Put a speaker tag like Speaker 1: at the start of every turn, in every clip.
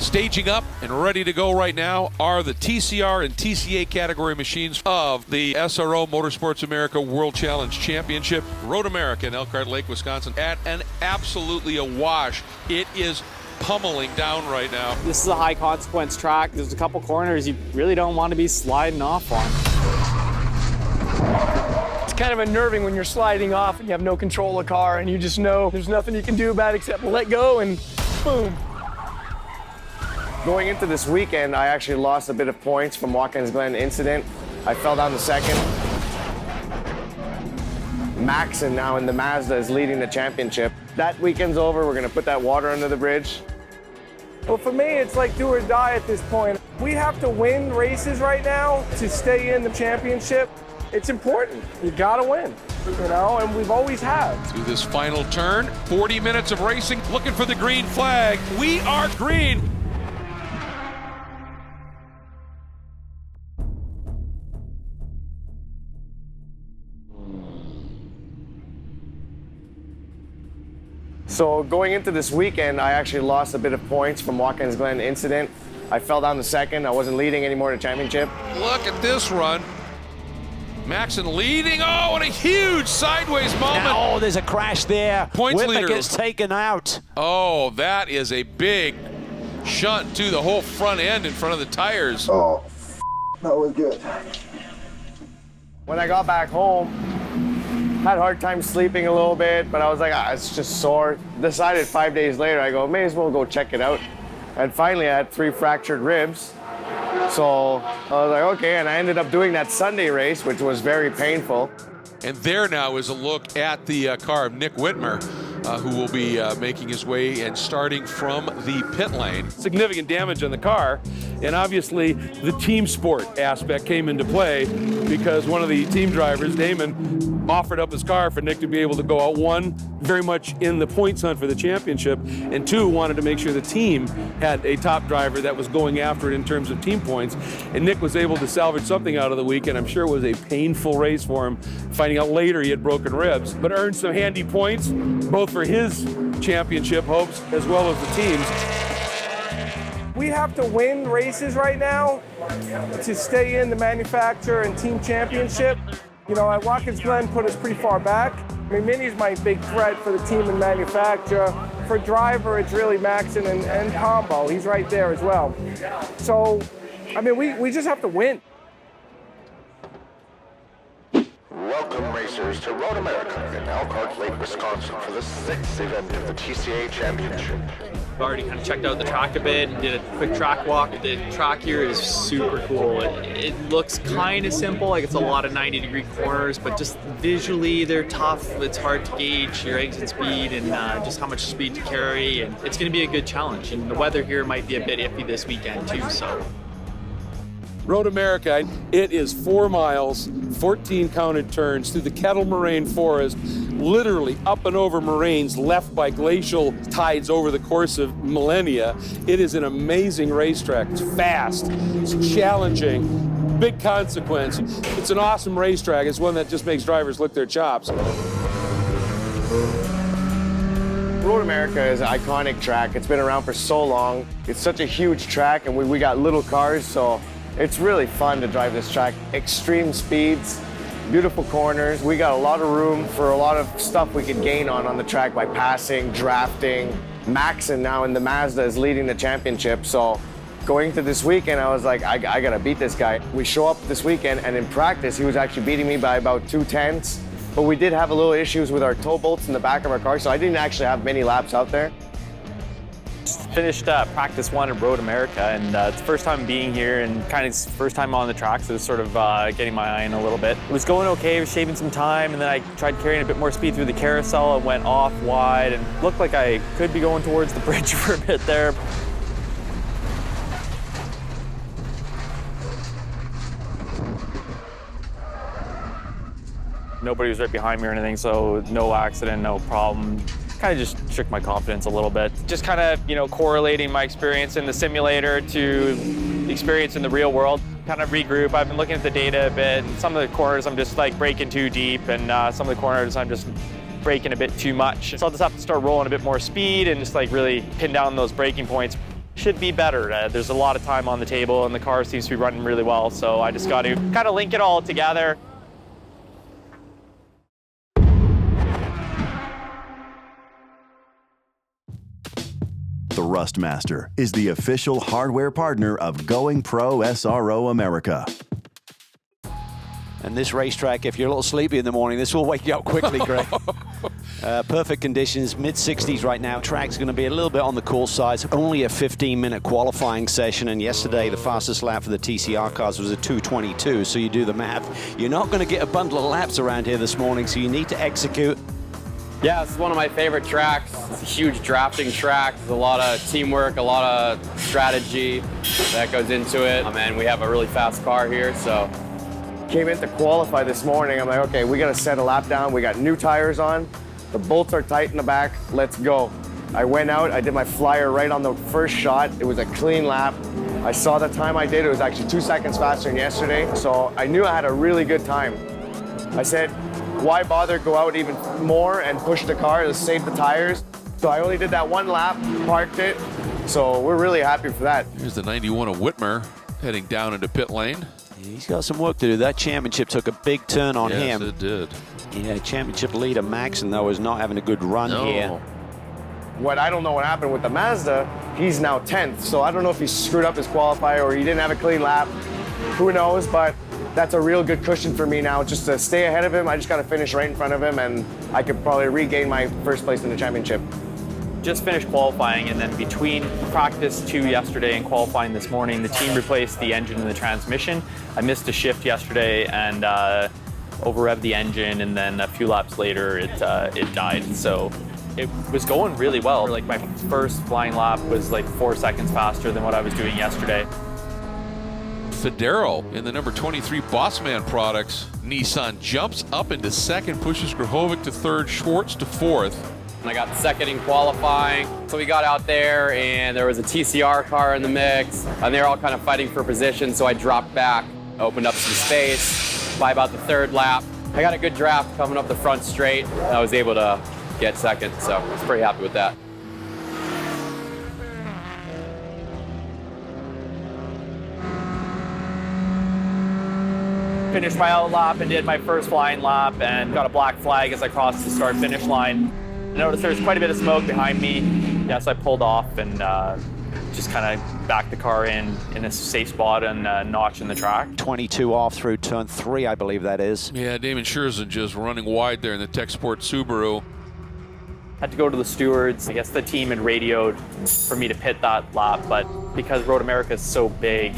Speaker 1: Staging up and ready to go right now are the TCR and TCA category machines of the SRO Motorsports America World Challenge Championship. Road America in Elkhart Lake, Wisconsin at an absolutely awash. It is pummeling down right now.
Speaker 2: This is a high consequence track. There's a couple corners you really don't want to be sliding off on.
Speaker 3: It's kind of unnerving when you're sliding off and you have no control of the car and you just know there's nothing you can do about it except let go and boom.
Speaker 4: Going into this weekend, I actually lost a bit of points from Watkins Glen incident. I fell down to second. Maxon now in the Mazda is leading the championship. That weekend's over, we're gonna put that water under the bridge.
Speaker 3: Well, for me, it's like do or die at this point. We have to win races right now to stay in the championship. It's important. You gotta win, you know, and we've always have.
Speaker 1: Through this final turn, 40 minutes of racing, looking for the green flag. We are green.
Speaker 4: So going into this weekend, I actually lost a bit of points from Watkins Glen incident. I fell down to second. I wasn't leading anymore in the championship.
Speaker 1: Look at this run. Maxon leading. Oh, and a huge sideways moment.
Speaker 5: Oh, there's a crash there.
Speaker 1: Points
Speaker 5: Whitmer
Speaker 1: leader
Speaker 5: gets taken out.
Speaker 1: Oh, that is a big shunt to the whole front end in front of the tires.
Speaker 6: Oh, that was good.
Speaker 4: When I got back home, had a hard time sleeping a little bit, but I was like, it's just sore. Decided 5 days later, I go, may as well go check it out. And finally, I had 3 fractured ribs. So I was like, okay, and I ended up doing that Sunday race, which was very painful.
Speaker 1: And there now is a look at the car of Nick Whitmer, who will be making his way and starting from the pit lane.
Speaker 7: Significant damage on the car, and obviously the team sport aspect came into play because one of the team drivers, Damon, offered up his car for Nick to be able to go out, one, very much in the points hunt for the championship, and two, wanted to make sure the team had a top driver that was going after it in terms of team points. And Nick was able to salvage something out of the weekend. I'm sure it was a painful race for him, finding out later he had broken ribs, but earned some handy points, both for his championship hopes as well as the team's.
Speaker 3: We have to win races right now to stay in the manufacturer and team championship. You know, at Watkins Glen put us pretty far back. I mean, Minnie's my big threat for the team and manufacturer. For driver, it's really Maxon and Combo. He's right there as well. So, I mean, we just have to win.
Speaker 6: Welcome, racers, to Road America in Elkhart Lake, Wisconsin for the 6th event of the TCA Championship.
Speaker 8: I've already kind of checked out the track a bit and did a quick track walk. The track here is super cool. It looks kind of simple, like it's a lot of 90-degree corners, but just visually they're tough. It's hard to gauge your exit speed and just how much speed to carry, and it's going to be a good challenge. And the weather here might be a bit iffy this weekend too, so.
Speaker 7: Road America, it is 4 miles, 14 counted turns through the Kettle Moraine Forest, literally up and over moraines left by glacial tides over the course of millennia. It is an amazing racetrack. It's fast, it's challenging, big consequence. It's an awesome racetrack. It's one that just makes drivers lick their chops.
Speaker 4: Road America is an iconic track. It's been around for so long. It's such a huge track, and we got little cars, so it's really fun to drive this track. Extreme speeds, beautiful corners. We got a lot of room for a lot of stuff we could gain on the track by passing, drafting. Maxon now in the Mazda is leading the championship, so going to this weekend, I was like, I gotta beat this guy. We show up this weekend, and in practice, he was actually beating me by about 2/10, but we did have a little issues with our tow bolts in the back of our car, so I didn't actually have many laps out there.
Speaker 2: Finished practice 1 at Road America, and it's the first time being here and kind of first time on the track, so it was sort of getting my eye in a little bit. It was going okay, it was shaving some time, and then I tried carrying a bit more speed through the carousel. It went off wide and looked like I could be going towards the bridge for a bit there. Nobody was right behind me or anything, so no accident, no problem. Kind of just shook my confidence a little bit. Just kind of, you know, correlating my experience in the simulator to the experience in the real world. Kind of regroup. I've been looking at the data a bit, and some of the corners I'm just like braking too deep, and some of the corners I'm just braking a bit too much. So I'll just have to start rolling a bit more speed and just like really pin down those braking points. should be better. There's a lot of time on the table and the car seems to be running really well, so I just got to kind of link it all together.
Speaker 9: The Rustmaster is the official hardware partner of Going Pro SRO America.
Speaker 5: And this racetrack, if you're a little sleepy in the morning, this will wake you up quickly, Greg. Perfect conditions, mid-60s right now. Track's going to be a little bit on the cool side. Only a 15-minute qualifying session, and yesterday the fastest lap for the TCR cars was a 2:22, so you do the math. You're not going to get a bundle of laps around here this morning, so you need to execute.
Speaker 10: Yeah, it's one of my favorite tracks. It's a huge drafting track. There's a lot of teamwork, a lot of strategy that goes into it. And we have a really fast car here, so.
Speaker 4: Came in to qualify this morning. I'm like, okay, we gotta set a lap down. We got new tires on. The bolts are tight in the back. Let's go. I went out, I did my flyer right on the first shot. It was a clean lap. I saw the time I did. It was actually 2 seconds faster than yesterday. So I knew I had a really good time. I said, why bother go out even more and push the car to save the tires? So I only did that one lap, parked it. So we're really happy for that.
Speaker 1: Here's the 91 of Whitmer heading down into pit lane.
Speaker 5: He's got some work to do. That championship took a big turn on him.
Speaker 1: Yes, it did.
Speaker 5: Yeah, championship leader Maxon, though, is not having a good run here.
Speaker 4: What I don't know what happened with the Mazda, he's now 10th. So I don't know if he screwed up his qualifier or he didn't have a clean lap. Who knows, but that's a real good cushion for me now. Just to stay ahead of him, I just got to finish right in front of him, and I could probably regain my first place in the championship.
Speaker 2: Just finished qualifying, and then between practice 2 yesterday and qualifying this morning, the team replaced the engine and the transmission. I missed a shift yesterday and over-revved the engine, and then a few laps later it died. So it was going really well. Like my first flying lap was like 4 seconds faster than what I was doing yesterday.
Speaker 1: Federo in the number 23 Bossman products. Nissan jumps up into second, pushes Grahovic to third, Schwartz to fourth.
Speaker 10: And I got second in qualifying. So we got out there and there was a TCR car in the mix and they were all kind of fighting for position. So I dropped back, opened up some space. By about the third lap, I got a good draft coming up the front straight. And I was able to get second, so I was pretty happy with that.
Speaker 2: Finished my out lap and did my first flying lap and got a black flag as I crossed the start-finish line. I noticed there was quite a bit of smoke behind me. Yes, I pulled off and just kind of backed the car in a safe spot and notch in the track.
Speaker 5: 22 off through turn 3, I believe that is.
Speaker 1: Yeah, Damon Scherzen just running wide there in the Tech Sport Subaru.
Speaker 2: Had to go to the stewards. I guess the team had radioed for me to pit that lap, but because Road America is so big,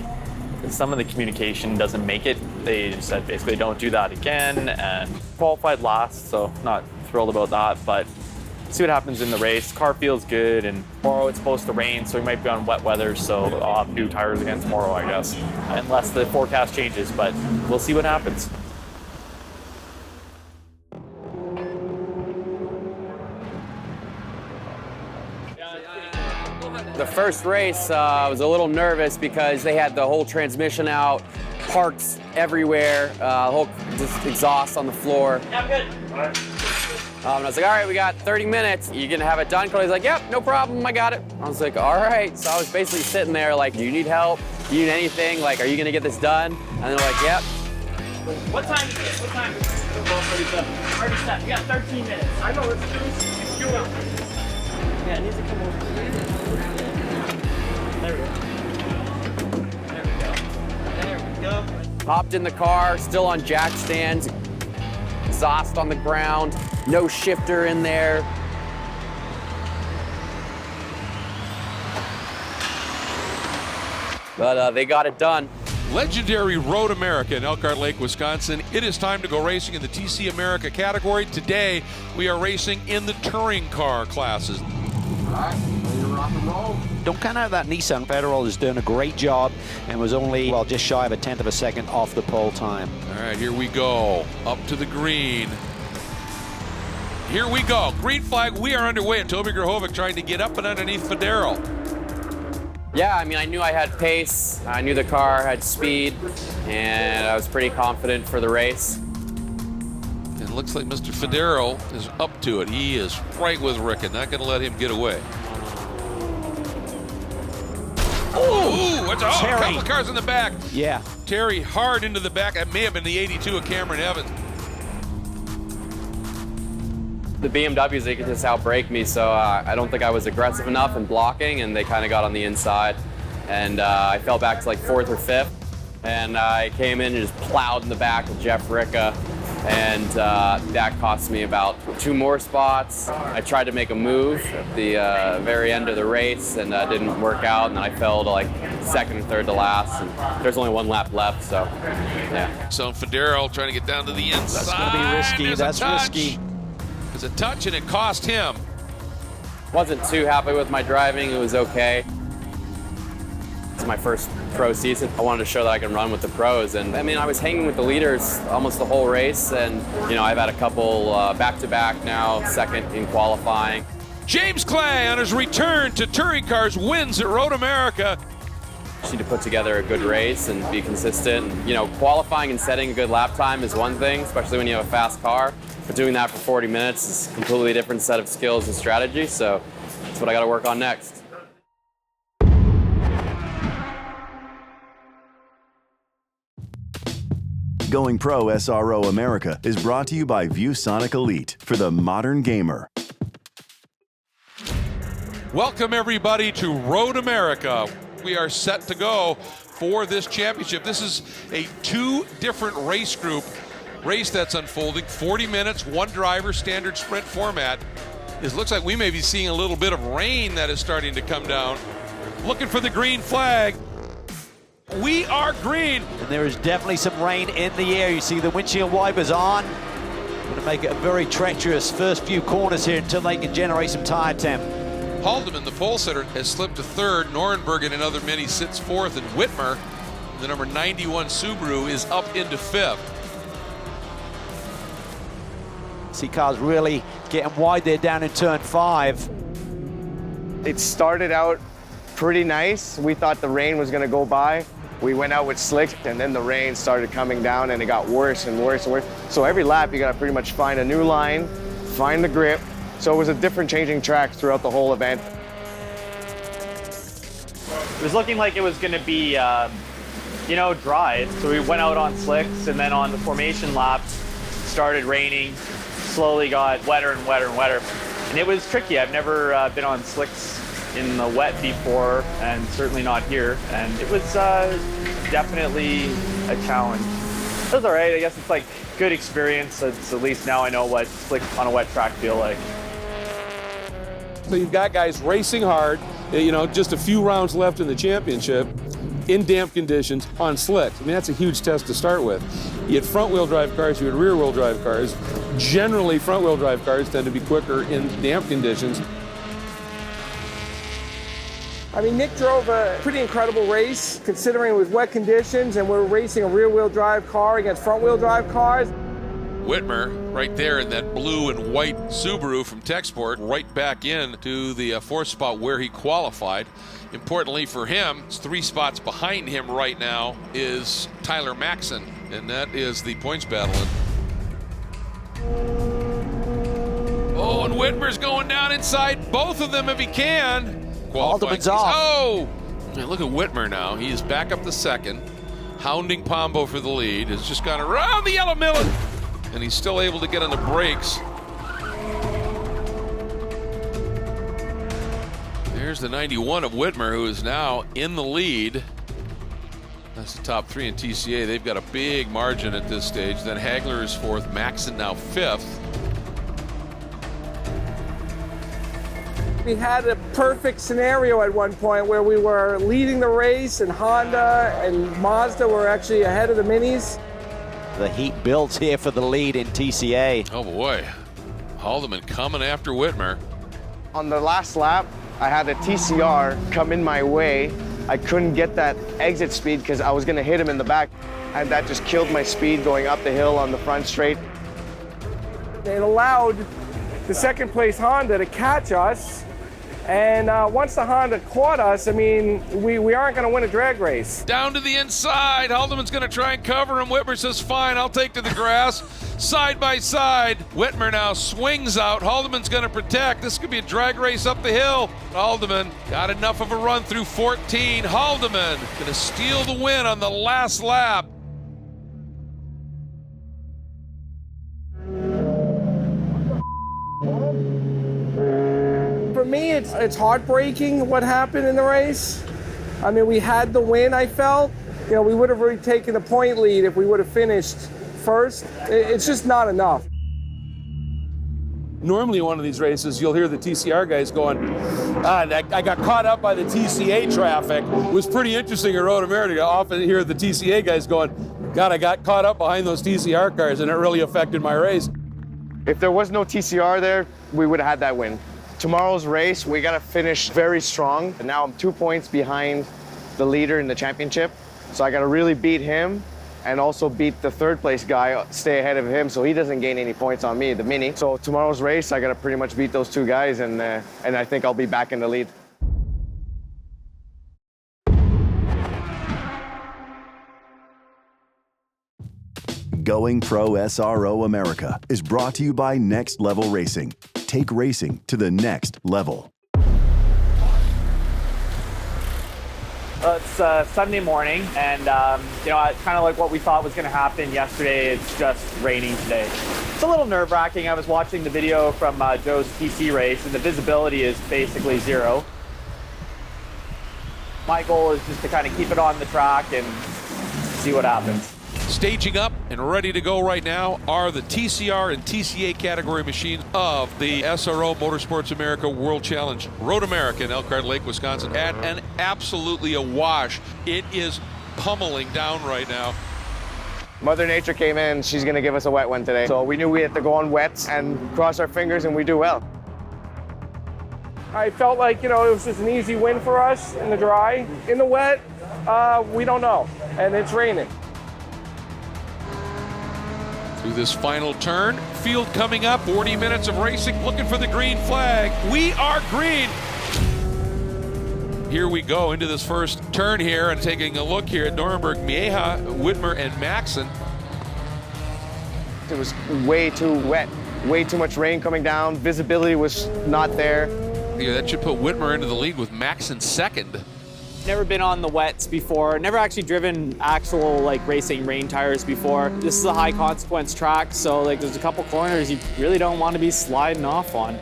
Speaker 2: some of the communication doesn't make it. They just said basically don't do that again, and qualified last, so not thrilled about that, but see what happens in the race. Car feels good, and tomorrow it's supposed to rain, so we might be on wet weather, so I'll have new tires again tomorrow, I guess, unless the forecast changes, but we'll see what happens.
Speaker 10: The first race, I was a little nervous because they had the whole transmission out, parts everywhere, whole just exhaust on the floor.
Speaker 2: Yeah, I'm good.
Speaker 10: And I was like, all right, we got 30 minutes. You gonna have it done? Cody's like, yep, no problem, I got it. I was like, all right. So I was basically sitting there like, do you need help? Do you need anything? Like, are you gonna get this done? And they're like, yep.
Speaker 2: What time is it? What time is it? Already set. We got 13 minutes. I know, let's do this. Let's do it. Yeah, it needs to come over. There we go. There we go. There we go.
Speaker 10: Hopped in the car, still on jack stands, exhaust on the ground, no shifter in there. But they got it done.
Speaker 1: Legendary Road America in Elkhart Lake, Wisconsin. It is time to go racing in the TC America category. Today, we are racing in the touring car classes.
Speaker 6: All right, ready to rock and roll.
Speaker 5: Don't count out that Nissan Federal is doing a great job and was only, well, just shy of a 1/10 of a second off the pole time.
Speaker 1: All right, here we go. Up to the green. Here we go. Green flag. We are underway. And Toby Grahovic trying to get up and underneath Federo.
Speaker 10: Yeah, I mean, I knew I had pace. I knew the car had speed, and I was pretty confident for the race.
Speaker 1: And it looks like Mr. Federo is up to it. He is right with Rick and not going to let him get away. a couple of cars in the back.
Speaker 5: Yeah.
Speaker 1: Terry hard into the back. That may have been the 82 of Cameron Evans.
Speaker 10: The BMWs, they could just outbrake me, so I don't think I was aggressive enough in blocking, and they kind of got on the inside. And I fell back to like 4th or 5th, and I came in and just plowed in the back with Jeff Ricca, and that cost me about 2 more spots. I tried to make a move at the very end of the race, and didn't work out, and then I fell to like 2nd or 3rd to last, and there's only 1 lap left, so yeah.
Speaker 1: So Federo trying to get down to the inside.
Speaker 5: That's going to be risky. That's risky.
Speaker 1: There's a touch, and it cost him.
Speaker 10: Wasn't too happy with my driving. It was okay. It's my first pro season. I wanted to show that I can run with the pros, and I mean, I was hanging with the leaders almost the whole race, and you know, I've had a couple back-to-back now, 2nd in qualifying.
Speaker 1: James Clay on his return to touring cars wins at Road America.
Speaker 10: Just need to put together a good race and be consistent. You know, qualifying and setting a good lap time is one thing, especially when you have a fast car. But doing that for 40 minutes is a completely different set of skills and strategy, so that's what I got to work on next.
Speaker 9: Going Pro SRO America is brought to you by ViewSonic Elite for the modern gamer.
Speaker 1: Welcome everybody to Road America. We are set to go for this championship. This is a 2 different race that's unfolding. 40 minutes, 1 driver, standard sprint format. It looks like we may be seeing a little bit of rain that is starting to come down. Looking for the green flag. We are green.
Speaker 5: And there is definitely some rain in the air. You see the windshield wipers on. Going to make it a very treacherous first few corners here until they can generate some tire temp.
Speaker 1: Haldeman, the pole sitter, has slipped to 3rd. Norenberg in another mini sits 4th, and Whitmer, the number 91 Subaru, is up into 5th.
Speaker 5: See cars really getting wide there down in turn 5.
Speaker 4: It started out pretty nice. We thought the rain was going to go by. We went out with slicks, and then the rain started coming down, and it got worse and worse and worse. So every lap, you got to pretty much find a new line, find the grip. So it was a different changing track throughout the whole event.
Speaker 2: It was looking like it was going to be, you know, dry. So we went out on slicks, and then on the formation laps, started raining, slowly got wetter and wetter and wetter. And it was tricky. I've never been on slicks in the wet before, and certainly not here. And it was definitely a challenge. It was all right. I guess it's like good experience. It's, at least now I know what slicks on a wet track feel like.
Speaker 7: So you've got guys racing hard, you know, just a few rounds left in the championship, in damp conditions, on slicks. I mean, that's a huge test to start with. You had front-wheel drive cars, you had rear-wheel drive cars. Generally, front-wheel drive cars tend to be quicker in damp conditions.
Speaker 3: I mean, Nick drove a pretty incredible race considering it was wet conditions and we're racing a rear-wheel drive car against front-wheel drive cars.
Speaker 1: Whitmer right there in that blue and white Subaru from Techsport, right back in to the 4th spot where he qualified. Importantly for him, 3 spots behind him right now is Tyler Maxson, and that is the points battle. Oh, and Whitmer's going down inside both of them if he can.
Speaker 5: Haldeman's off.
Speaker 1: Oh! Man, look at Whitmer now. He is back up to 2nd. Hounding Pombo for the lead. Has just gone around the yellow middle. And he's still able to get on the brakes. There's the 91 of Whitmer, who is now in the lead. That's the top 3 in TCA. They've got a big margin at this stage. Then Hagler is 4th. Maxson now 5th.
Speaker 3: We had a perfect scenario at one point where we were leading the race and Honda and Mazda were actually ahead of the minis.
Speaker 5: The heat builds here for the lead in TCA.
Speaker 1: Oh boy, Haldeman coming after Whitmer.
Speaker 4: On the last lap, I had a TCR come in my way. I couldn't get that exit speed because I was going to hit him in the back, and that just killed my speed going up the hill on the front straight.
Speaker 3: It allowed the 2nd place Honda to catch us And once the Honda caught us, I mean, we aren't going to win a drag race.
Speaker 1: Down to the inside. Haldeman's going to try and cover him. Whitmer says, fine, I'll take to the grass. Side by side. Whitmer now swings out. Haldeman's going to protect. This could be a drag race up the hill. Haldeman got enough of a run through 14. Haldeman going to steal the win on the last lap.
Speaker 3: For me, it's heartbreaking what happened in the race. I mean, we had the win, I felt. You know, we would have really taken the point lead if we would have finished first. It's just not enough.
Speaker 7: Normally in one of these races, you'll hear the TCR guys going, I got caught up by the TCA traffic. It was pretty interesting at Road America. I often hear the TCA guys going, God, I got caught up behind those TCR cars and it really affected my race.
Speaker 4: If there was no TCR there, we would have had that win. Tomorrow's race, we got to finish very strong. And now I'm 2 points behind the leader in the championship. So I got to really beat him and also beat the third place guy, stay ahead of him so he doesn't gain any points on me, the Mini. So tomorrow's race, I got to pretty much beat those two guys and I think I'll be back in the lead.
Speaker 9: Going Pro SRO America is brought to you by Next Level Racing. Take racing to the next level.
Speaker 2: It's Sunday morning, and you know, it's kind of like what we thought was going to happen yesterday. It's just raining today. It's a little nerve-wracking. I was watching the video from Joe's TC race, and the visibility is basically zero. My goal is just to kind of keep it on the track and see what happens.
Speaker 1: Staging up and ready to go right now are the TCR and TCA category machines of the SRO Motorsports America World Challenge Road America in Elkhart Lake, Wisconsin, at an absolutely awash. It is pummeling down right now.
Speaker 4: Mother Nature came in, she's going to give us a wet one today. So we knew we had to go on wets and cross our fingers and we do well.
Speaker 3: I felt like, you know, it was just an easy win for us in the dry. In the wet, we don't know, and it's raining.
Speaker 1: Through this final turn, field coming up, 40 minutes of racing, looking for the green flag. We are green. Here we go into this first turn here and taking a look here at Nuremberg, Mieja, Whitmer, and Maxon.
Speaker 4: It was way too wet, way too much rain coming down. Visibility was not there.
Speaker 1: Yeah, that should put Whitmer into the lead with Maxon second.
Speaker 2: Never been on the wets before, never actually driven actual like racing rain tires before. This is a high consequence track, so like there's a couple corners you really don't want to be sliding off on.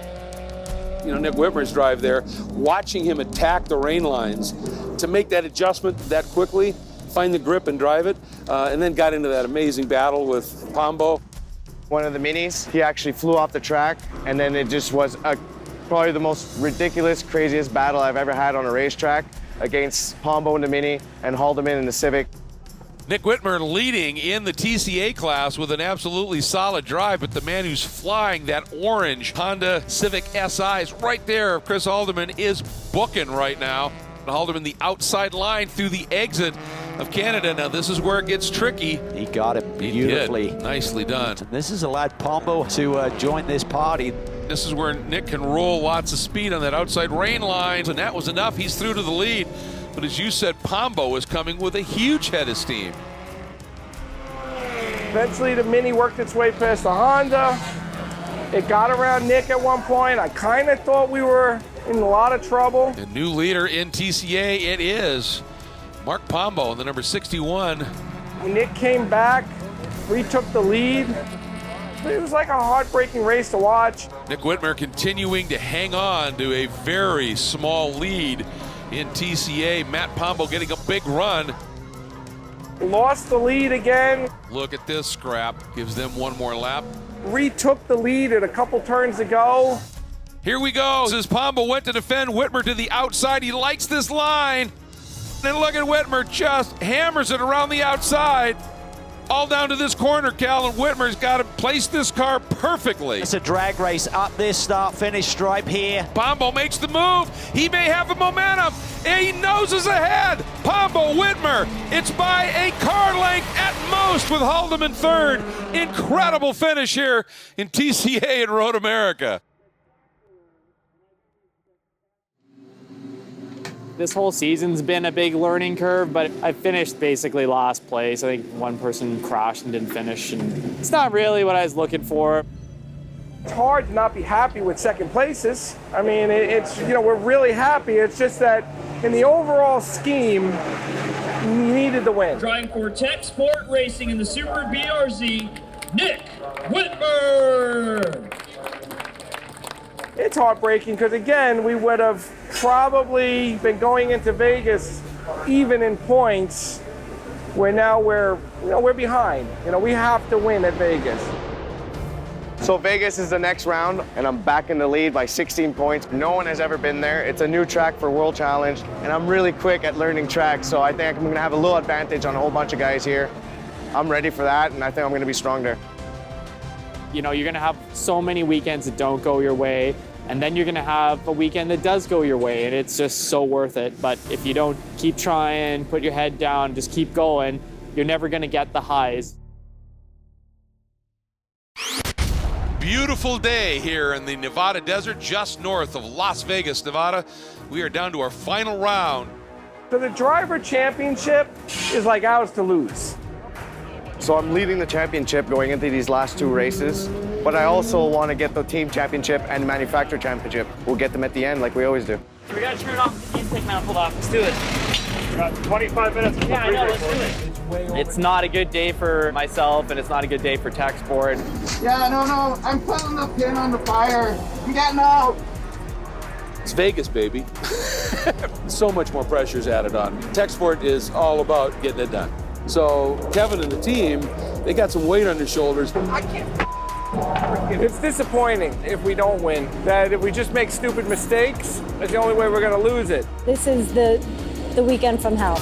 Speaker 7: You know, Nick Whitmer's drive there, watching him attack the rain lines to make that adjustment that quickly, find the grip and drive it, and then got into that amazing battle with Pombo.
Speaker 4: One of the Minis, he actually flew off the track, and then it just was probably the most ridiculous, craziest battle I've ever had on a racetrack against Pombo in the Mini and Haldeman in the Civic.
Speaker 1: Nick Whitmer leading in the TCA class with an absolutely solid drive, but the man who's flying that orange Honda Civic SI is right there. Chris Haldeman is booking right now. Haldeman the outside line through the exit of Canada. Now this is where it gets tricky.
Speaker 5: He got it beautifully.
Speaker 1: Nicely done.
Speaker 5: This has allowed Pombo to join this party.
Speaker 1: This is where Nick can roll lots of speed on that outside rain line, and that was enough. He's through to the lead. But as you said, Pombo is coming with a huge head of steam.
Speaker 3: Eventually the Mini worked its way past the Honda. It got around Nick at one point. I kind of thought we were in a lot of trouble.
Speaker 1: A new leader in TCA, it is Mark Pombo, the number 61.
Speaker 3: When Nick came back, retook the lead. It was like a heartbreaking race to watch.
Speaker 1: Nick Whitmer continuing to hang on to a very small lead in TCA. Matt Pombo getting a big run.
Speaker 3: Lost the lead again.
Speaker 1: Look at this scrap. Gives them one more lap.
Speaker 3: Retook the lead at a couple turns ago.
Speaker 1: Here we go. As Pombo went to defend Whitmer to the outside. He likes this line. And look at Whitmer, just hammers it around the outside. All down to this corner, Cal, and Whitmer's got to place this car perfectly.
Speaker 5: It's a drag race up this start-finish stripe here.
Speaker 1: Pombo makes the move. He may have the momentum. He noses ahead. Pombo, Whitmer. It's by a car length at most with Haldeman third. Incredible finish here in TCA and Road America.
Speaker 2: This whole season's been a big learning curve, but I finished basically last place. I think one person crashed and didn't finish, and it's not really what I was looking for.
Speaker 3: It's hard to not be happy with second places. I mean, it's, you know, we're really happy. It's just that in the overall scheme, we needed the win.
Speaker 11: Driving for Tech Sport Racing in the Super BRZ, Nick Whitburn.
Speaker 3: It's heartbreaking because, again, we would have probably been going into Vegas even in points, where now we're behind. You know, we have to win at Vegas.
Speaker 4: So Vegas is the next round, and I'm back in the lead by 16 points. No one has ever been there. It's a new track for World Challenge, and I'm really quick at learning tracks, so I think I'm gonna have a little advantage on a whole bunch of guys here. I'm ready for that, and I think I'm gonna be strong there.
Speaker 2: You know, you're gonna have so many weekends that don't go your way, and then you're gonna have a weekend that does go your way, and it's just so worth it. But if you don't keep trying, put your head down, just keep going, you're never gonna get the highs.
Speaker 1: Beautiful day here in the Nevada desert, just north of Las Vegas, Nevada. We are down to our final round.
Speaker 3: So the driver championship is like ours to lose.
Speaker 4: So I'm leading the championship going into these last two races, but I also want to get the team championship and manufacturer championship. We'll get them at the end like we always do.
Speaker 11: We gotta turn off the intake manifold off. Let's do it. We got 25 minutes. Yeah, I know. Let's do it.
Speaker 2: It's not a good day for myself, and it's not a good day for Tech Sport.
Speaker 12: Yeah, no, I'm putting the pin on the fire. I'm getting out.
Speaker 7: It's Vegas, baby. So much more pressure is added on. Tech Sport is all about getting it done. So Kevin and the team, they got some weight on their shoulders.
Speaker 3: It's disappointing if we don't win. That if we just make stupid mistakes, that's the only way we're going to lose it.
Speaker 13: This is the weekend from hell.